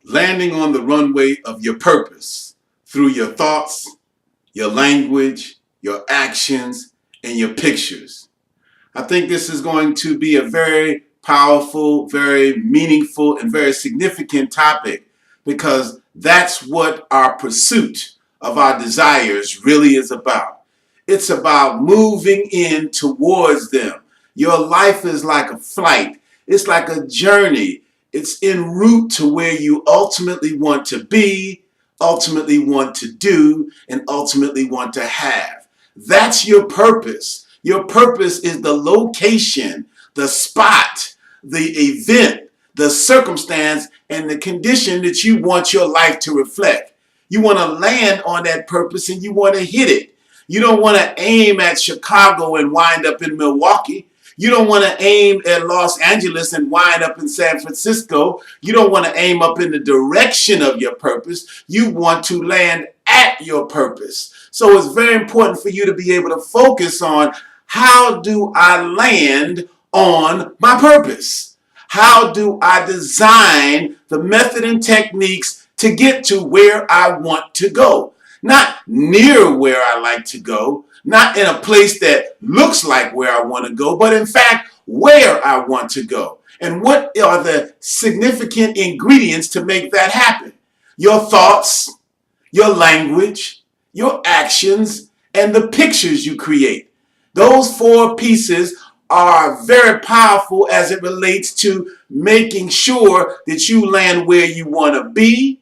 landing on the runway of your purpose through your thoughts, your language, your actions, and your pictures. I think this is going to be a very powerful, very meaningful, and very significant topic because that's what our pursuit of our desires really is about. It's about moving in towards them. Your life is like a flight. It's like a journey. It's en route to where you ultimately want to be, ultimately want to do, and ultimately want to have. That's your purpose. Your purpose is the location, the spot, the event, the circumstance, and the condition that you want your life to reflect. You want to land on that purpose and you want to hit it. You don't want to aim at Chicago and wind up in Milwaukee. You don't want to aim at Los Angeles and wind up in San Francisco. You don't want to aim up in the direction of your purpose. You want to land at your purpose. So it's very important for you to be able to focus on, how do I land on my purpose? How do I design the method and techniques to get to where I want to go? Not near where I like to go, not in a place that looks like where I want to go, but in fact, where I want to go. And what are the significant ingredients to make that happen? Your thoughts, your language, your actions, and the pictures you create. Those four pieces are very powerful as it relates to making sure that you land where you want to be,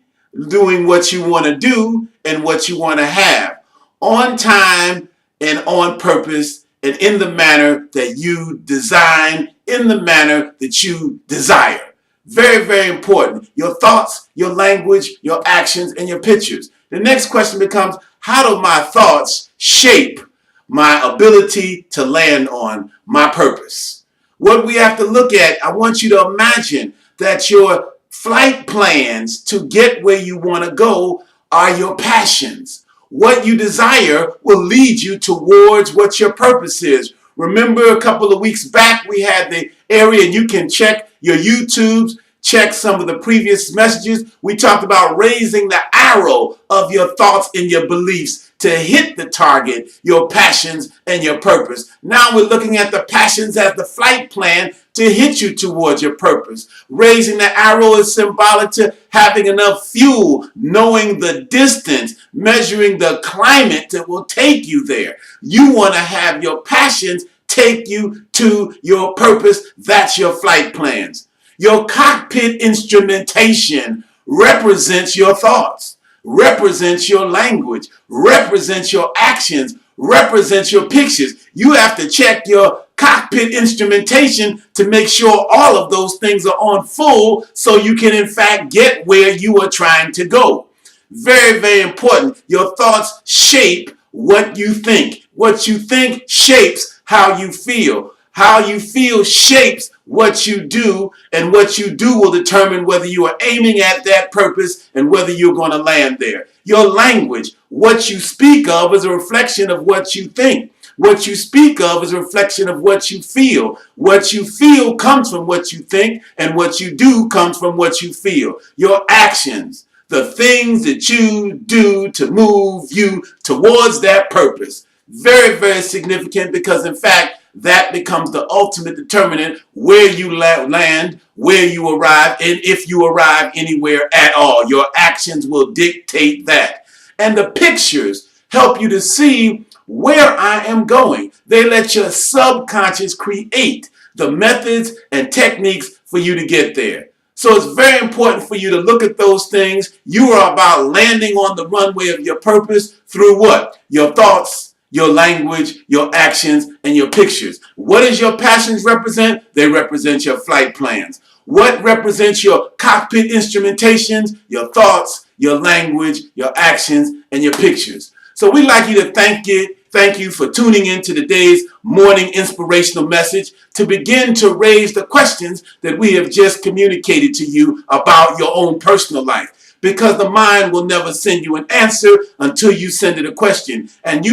doing what you want to do, and what you want to have, on time and on purpose, and in the manner that you design, in the manner that you desire. Very, very important. Your thoughts, your language, your actions, and your pictures. The next question becomes, how do my thoughts shape my ability to land on my purpose? What we have to look at, I want you to imagine that your flight plans to get where you want to go are your passions. What you desire will lead you towards what your purpose is. Remember a couple of weeks back, we had the area, and you can check your YouTubes, check some of the previous messages. We talked about raising the arrow of your thoughts and your beliefs to hit the target, your passions and your purpose. Now we're looking at the passions as the flight plan to hit you towards your purpose. Raising the arrow is symbolic to having enough fuel, knowing the distance, measuring the climate that will take you there. You want to have your passions take you to your purpose. That's your flight plans. Your cockpit instrumentation represents your thoughts, represents your language, represents your actions, represents your pictures. You have to check your cockpit instrumentation to make sure all of those things are on full so you can in fact get where you are trying to go. Very, very important. Your thoughts shape what you think. What you think shapes how you feel. How you feel shapes what you do, and what you do will determine whether you are aiming at that purpose and whether you're going to land there. Your language, what you speak of, is a reflection of what you think. What you speak of is a reflection of what you feel. What you feel comes from what you think, and what you do comes from what you feel. Your actions, the things that you do to move you towards that purpose. Very, very significant, because in fact, that becomes the ultimate determinant where you land, where you arrive, and if you arrive anywhere at all. Your actions will dictate that. And the pictures help you to see where I am going. They let your subconscious create the methods and techniques for you to get there. So it's very important for you to look at those things. You are about landing on the runway of your purpose through what? Your thoughts, your language, your actions, and your pictures. What does your passions represent? They represent your flight plans. What represents your cockpit instrumentations? Your thoughts, your language, your actions, and your pictures. So we'd like you to thank you for tuning in to today's morning inspirational message to begin to raise the questions that we have just communicated to you about your own personal life. Because the mind will never send you an answer until you send it a question. And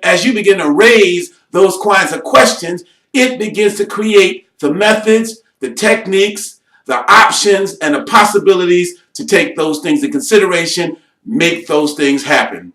as you begin to raise those kinds of questions, it begins to create the methods, the techniques, the options and the possibilities to take those things in consideration, make those things happen.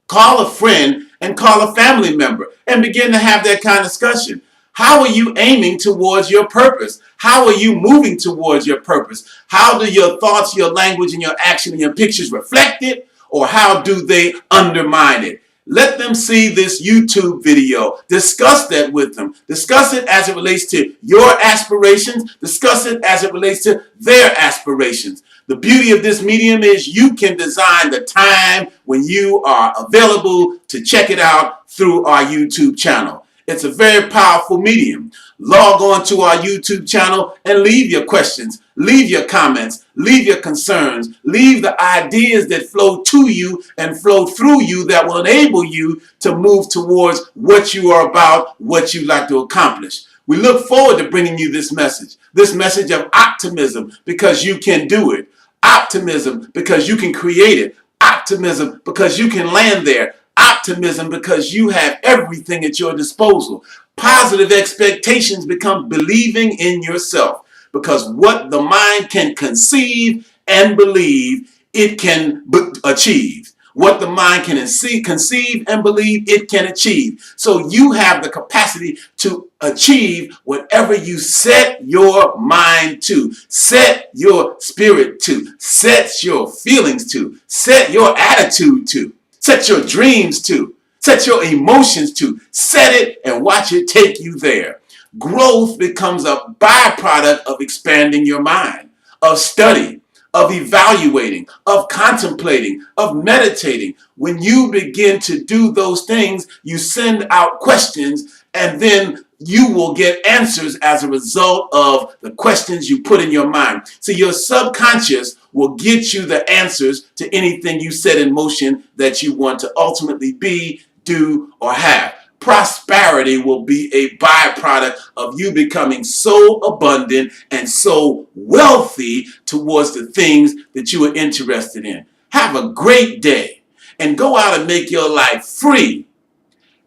Call a friend and call a family member and begin to have that kind of discussion. How are you aiming towards your purpose? How are you moving towards your purpose? How do your thoughts, your language, and your action and your pictures reflect it? Or how do they undermine it? Let them see this YouTube video. Discuss that with them. Discuss it as it relates to your aspirations. Discuss it as it relates to their aspirations. The beauty of this medium is you can design the time when you are available to check it out through our YouTube channel. It's a very powerful medium. Log on to our YouTube channel and leave your questions, leave your comments, leave your concerns, leave the ideas that flow to you and flow through you that will enable you to move towards what you are about, what you like to accomplish. We look forward to bringing you this message of optimism because you can do it. Optimism because you can create it. Optimism because you can land there. Optimism because you have everything at your disposal. Positive expectations become believing in yourself, because what the mind can conceive and believe, it can achieve. What the mind can conceive and believe, it can achieve. So you have the capacity to achieve whatever you set your mind to, set your spirit to, set your feelings to, set your attitude to, set your dreams to, set your emotions to. Set it and watch it take you there. Growth becomes a byproduct of expanding your mind, of study, of evaluating, of contemplating, of meditating. When you begin to do those things, you send out questions, and then you will get answers as a result of the questions you put in your mind. So your subconscious will get you the answers to anything you set in motion that you want to ultimately be, do, or have. Prosperity will be a byproduct of you becoming so abundant and so wealthy towards the things that you are interested in. Have a great day and go out and make your life free,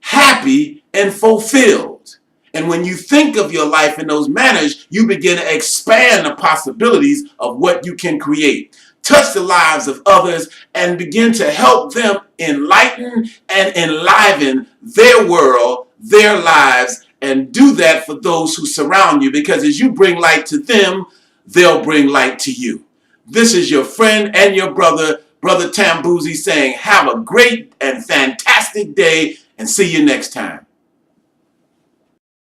happy, and fulfilled. And when you think of your life in those manners, you begin to expand the possibilities of what you can create. Touch the lives of others and begin to help them enlighten and enliven their world, their lives, and do that for those who surround you, because as you bring light to them, they'll bring light to you. This is your friend and your brother, Brother Tambuzi, saying have a great and fantastic day and see you next time.